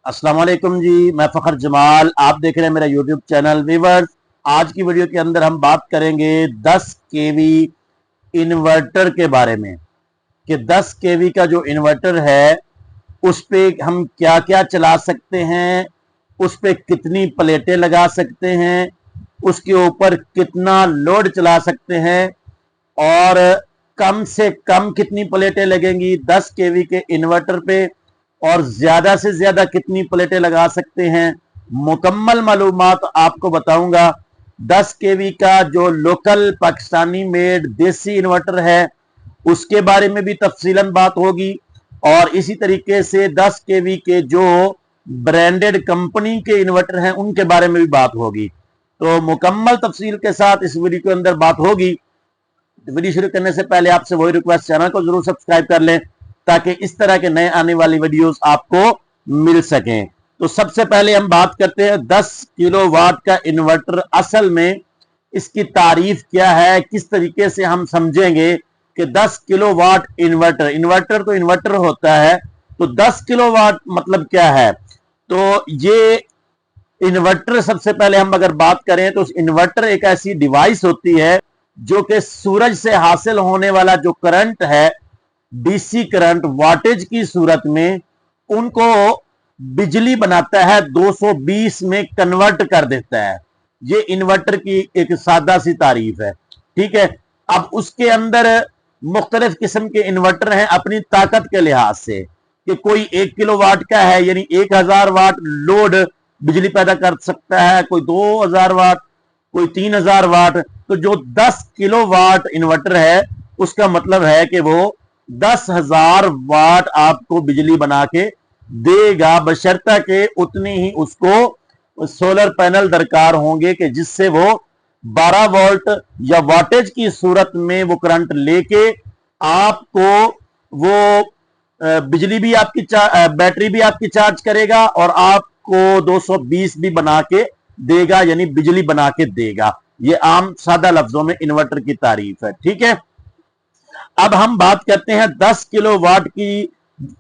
अस्सलाम वालेकुम जी, मैं फ़खर जमाल। आप देख रहे हैं मेरा यूट्यूब चैनल। व्यूअर्स, आज की वीडियो के अंदर हम बात करेंगे 10 केवी इन्वर्टर के बारे में कि 10 केवी का जो इन्वर्टर है उस पे हम क्या क्या चला सकते हैं, उस पे कितनी प्लेटें लगा सकते हैं, उसके ऊपर कितना लोड चला सकते हैं और कम से कम कितनी प्लेटें लगेंगी 10 केवी के इन्वर्टर पे और ज्यादा से ज्यादा कितनी प्लेटें लगा सकते हैं। मुकम्मल मालूमात आपको बताऊंगा। 10 केवी का जो लोकल पाकिस्तानी मेड देसी इन्वर्टर है उसके बारे में भी तफसीलन बात होगी और इसी तरीके से 10 केवी के जो ब्रांडेड कंपनी के इन्वर्टर हैं उनके बारे में भी बात होगी। तो मुकम्मल तफसील के साथ इस वीडियो के अंदर बात होगी। वीडियो शुरू करने से पहले आपसे वही रिक्वेस्ट, चैनल को जरूर सब्सक्राइब कर लें ताकि इस तरह के नए आने वाली वीडियोस आपको मिल सकें। तो सबसे पहले हम बात करते हैं 10 किलोवाट का इन्वर्टर। असल में इसकी तारीफ क्या है, किस तरीके से हम समझेंगे कि 10 किलोवाट इन्वर्टर, इन्वर्टर तो इन्वर्टर होता है, तो 10 किलोवाट मतलब क्या है। तो ये इन्वर्टर, सबसे पहले हम अगर बात करें तो इन्वर्टर एक ऐसी डिवाइस होती है जो कि सूरज से हासिल होने वाला जो करंट है, डीसी करंट वाटेज की सूरत में उनको बिजली बनाता है, 220 में कन्वर्ट कर देता है। ये इन्वर्टर की एक सादा सी तारीफ है, ठीक है। अब उसके अंदर मुख्तलिफ किस्म के इन्वर्टर हैं अपनी ताकत के लिहाज से कि कोई 1 किलोवाट का है यानी 1000 वाट लोड बिजली पैदा कर सकता है, कोई 2000 वाट, कोई 3000 वाट। तो जो 10 किलोवाट इन्वर्टर है उसका मतलब है कि वो 10,000 वाट आपको बिजली बना के देगा, बशर्ता के उतनी ही उसको सोलर पैनल दरकार होंगे कि जिससे वो 12 वोल्ट या वाटेज की सूरत में वो करंट लेके आपको वो बिजली भी आपकी बैटरी भी आपकी चार्ज करेगा और आपको 220 भी बना के देगा, यानी बिजली बना के देगा। ये आम सादा लफ्जों में इन्वर्टर की तारीफ है, ठीक है। अब हम बात करते हैं 10 किलोवाट की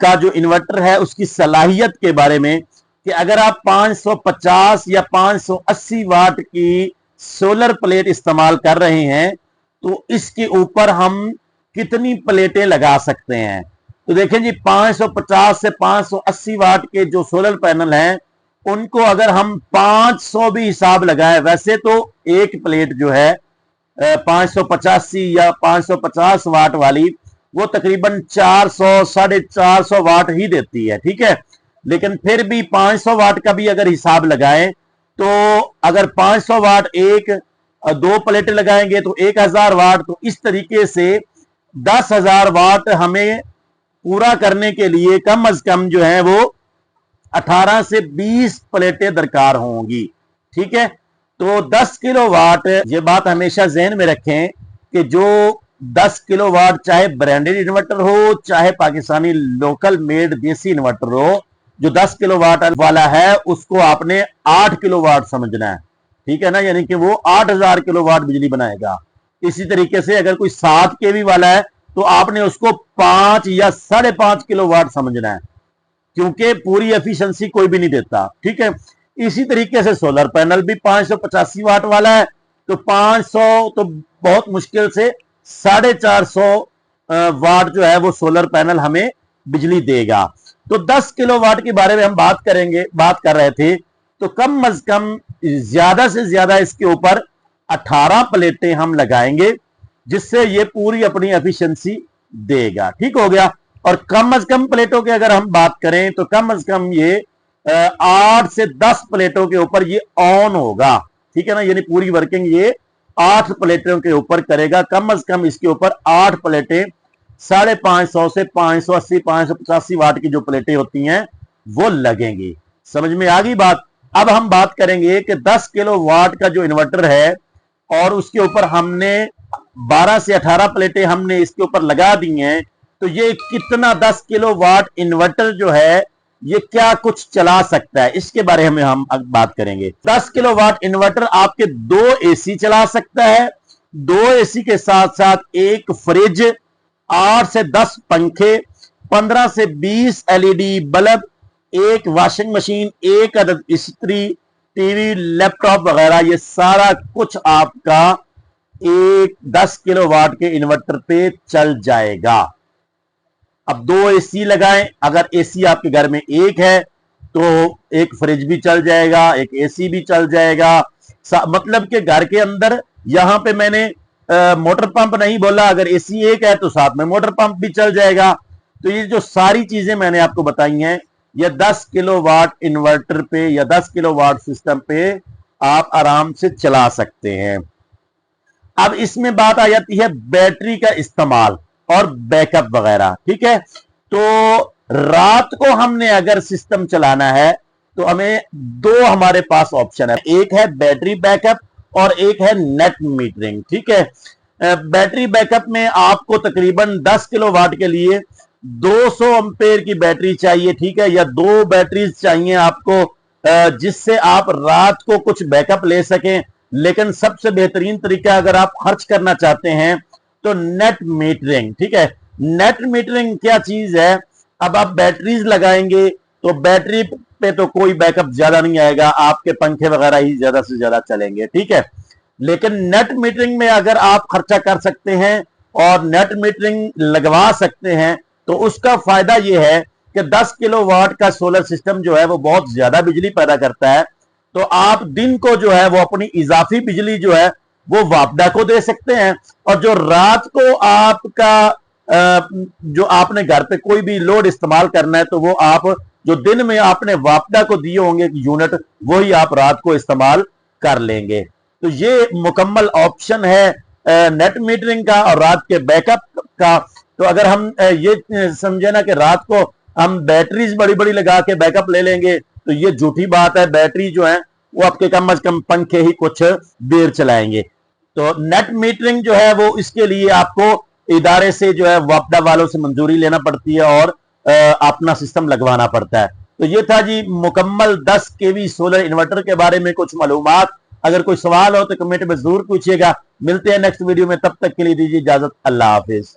का जो इन्वर्टर है उसकी सलाहियत के बारे में कि अगर आप 550 या 580 वाट की सोलर प्लेट इस्तेमाल कर रहे हैं तो इसके ऊपर हम कितनी प्लेटें लगा सकते हैं। तो देखें जी, 550 से 580 वाट के जो सोलर पैनल हैं उनको अगर हम 500 भी हिसाब लगाए, वैसे तो एक प्लेट जो है 585 या 550 वाट वाली वो तकरीबन 400 450 वाट ही देती है, ठीक है। लेकिन फिर भी 500 वाट का भी अगर हिसाब लगाएं तो अगर 500 वाट एक दो प्लेटें लगाएंगे तो 1000 वाट। तो इस तरीके से 10,000 वाट हमें पूरा करने के लिए कम अज कम जो है वो 18 से 20 प्लेटें दरकार होंगी, ठीक है। तो 10 किलोवाट, ये बात हमेशा जहन में रखें कि जो 10 किलोवाट चाहे ब्रांडेड इन्वर्टर हो चाहे पाकिस्तानी लोकल मेड देसी इन्वर्टर हो, जो 10 किलोवाट वाला है उसको आपने 8 किलोवाट समझना है, ठीक है ना, यानी कि वो 8000 किलोवाट बिजली बनाएगा। इसी तरीके से अगर कोई 7 केवी वाला है तो आपने उसको 5 या 5.5 किलोवाट समझना है, क्योंकि पूरी एफिशिएंसी कोई भी नहीं देता, ठीक है। इसी तरीके से सोलर पैनल भी 585 वाट वाला है तो 500 तो बहुत मुश्किल से 450 वाट जो है वो सोलर पैनल हमें बिजली देगा। तो 10 किलोवाट के बारे में हम बात कर रहे थे, तो कम अज कम ज्यादा से ज्यादा इसके ऊपर 18 प्लेटें हम लगाएंगे जिससे ये पूरी अपनी एफिशिएंसी देगा, ठीक हो गया। और कम अज कम प्लेटों की अगर हम बात करें तो कम अज कम ये 8 से 10 प्लेटों के ऊपर ये ऑन होगा, ठीक है ना, यानी पूरी वर्किंग ये 8 प्लेटों के ऊपर करेगा। कम अज कम इसके ऊपर 8 प्लेटें 550 से 580 585 वाट की जो प्लेटें होती हैं वो लगेंगी। समझ में आ गई बात। अब हम बात करेंगे कि 10 किलो वाट का जो इन्वर्टर है और उसके ऊपर हमने 12 से 18 प्लेटें हमने इसके ऊपर लगा दी हैं, तो ये कितना 10 किलो वाट इन्वर्टर जो है ये क्या कुछ चला सकता है, इसके बारे में हम बात करेंगे। 10 किलो वाट इन्वर्टर आपके 2 एसी चला सकता है, 2 एसी के साथ साथ एक फ्रिज, 8 से 10 पंखे, 15 से 20 एलईडी बल्ब एक वॉशिंग मशीन, एक अदद इस्त्री, टीवी, लैपटॉप वगैरह, ये सारा कुछ आपका एक 10 किलोवाट के इन्वर्टर पे चल जाएगा। अब 2 एसी लगाएं, अगर एसी आपके घर में एक है तो एक फ्रिज भी चल जाएगा, एक एसी भी चल जाएगा। मतलब कि घर के अंदर, यहां पे मैंने मोटर पंप नहीं बोला, अगर एसी एक है तो साथ में मोटर पंप भी चल जाएगा। तो ये जो सारी चीजें मैंने आपको बताई हैं, ये 10 किलोवाट इन्वर्टर पे या 10 किलोवाट सिस्टम पे आप आराम से चला सकते हैं। अब इसमें बात आ जाती है बैटरी का इस्तेमाल और बैकअप वगैरह, ठीक है। तो रात को हमने अगर सिस्टम चलाना है तो हमें दो हमारे पास ऑप्शन है, एक है बैटरी बैकअप और एक है नेट मीटरिंग, ठीक है। बैटरी बैकअप में आपको तकरीबन 10 किलोवाट के लिए 200 एम्पेयर की बैटरी चाहिए, ठीक है, या 2 बैटरीज चाहिए आपको, जिससे आप रात को कुछ बैकअप ले सकें। लेकिन सबसे बेहतरीन तरीका अगर आप खर्च करना चाहते हैं तो नेट मीटरिंग, ठीक है। नेट मीटरिंग क्या चीज है? अब आप बैटरीज लगाएंगे तो बैटरी पे तो कोई बैकअप ज्यादा नहीं आएगा, आपके पंखे वगैरह ही ज्यादा से ज्यादा चलेंगे, ठीक है। लेकिन नेट मीटरिंग में अगर आप खर्चा कर सकते हैं और नेट मीटरिंग लगवा सकते हैं तो उसका फायदा यह है कि 10 किलोवाट का सोलर सिस्टम जो है वो बहुत ज्यादा बिजली पैदा करता है। तो आप दिन को जो है वो अपनी इजाफी बिजली जो है वो वापडा को दे सकते हैं, और जो रात को आपका जो आपने घर पे कोई भी लोड इस्तेमाल करना है तो वो आप जो दिन में आपने वापडा को दिए होंगे यूनिट, वही आप रात को इस्तेमाल कर लेंगे। तो ये मुकम्मल ऑप्शन है नेट मीटरिंग का और रात के बैकअप का। तो अगर हम ये समझे ना कि रात को हम बैटरीज बड़ी बड़ी लगा के बैकअप ले लेंगे तो ये झूठी बात है। बैटरी जो है वो आपके कम अज कम पंखे ही कुछ देर चलाएंगे। तो नेट मीटरिंग जो है वो इसके लिए आपको इदारे से जो है वापडा वालों से मंजूरी लेना पड़ती है और अपना सिस्टम लगवाना पड़ता है। तो ये था जी मुकम्मल 10 केवी सोलर इन्वर्टर के बारे में कुछ मालूमात। अगर कोई सवाल हो तो कमेंट में जरूर पूछिएगा। मिलते हैं नेक्स्ट वीडियो में, तब तक के लिए दीजिए इजाजत। अल्लाह हाफिज।